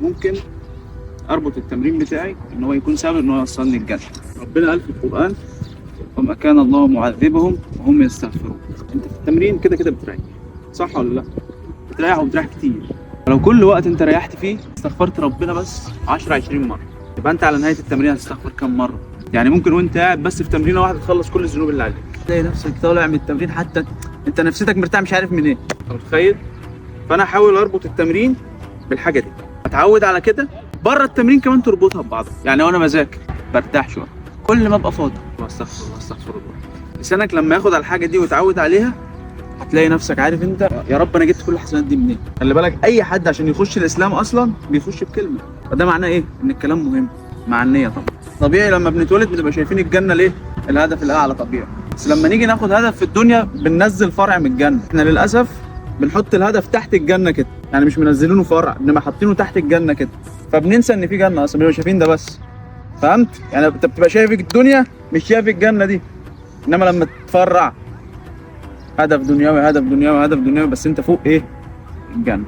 ممكن اربط التمرين بتاعي ان هو يكون سبب ان هو يوصلني الجنه. ربنا قال في القران وما كان الله معذبهم وهم يستغفرون. انت في التمرين كده كده بتريح، صح ولا لا؟ بتريح وبتريح كتير. لو كل وقت انت ريحت فيه استغفرت ربنا بس 10 20 مره، يبقى انت على نهايه التمرين هتستغفر كام مره؟ يعني ممكن وانت قاعد بس في تمرينه واحده تخلص كل الذنوب اللي عليك، تلاقي نفسك طالع من التمرين حتى انت نفسيتك مرتاح مش عارف منين. انت متخيل؟ فانا احاول اربط التمرين بالحاجه دي، اتعود على كده. بره التمرين كمان تربطها ببعضها، يعني وانا بذاكر برتاح شويه، كل ما ابقى فاضي استغفر الله استغفر الله. لسانك لما ياخد على الحاجه دي ويتعود عليها هتلاقي نفسك عارف انت يا رب انا جبت كل الحسنات دي منين. خلي بالك اي حد عشان يخش الاسلام اصلا بيخش بكلمه، فده معناه ايه؟ ان الكلام مهم مع النيه. طبعا طبيعي لما بنتولد بنبقى شايفين الجنه ليه؟ الهدف الاعلى طبيعي، بس لما نيجي ناخد هدف في الدنيا بننزل فرع من الجنه. احنا للاسف بنحط الهدف تحت الجنه كده، يعني مش منزلينه فرع انما حاطينه تحت الجنه كده، فبننسى ان في جنه اصلا، بنبقى شايفين ده بس. فهمت؟ يعني انت بتبقى شايف الدنيا مش شايف الجنه دي، انما لما تفرع هدف دنيوي هدف دنيوي هدف دنيوي بس انت فوق ايه؟ الجنه.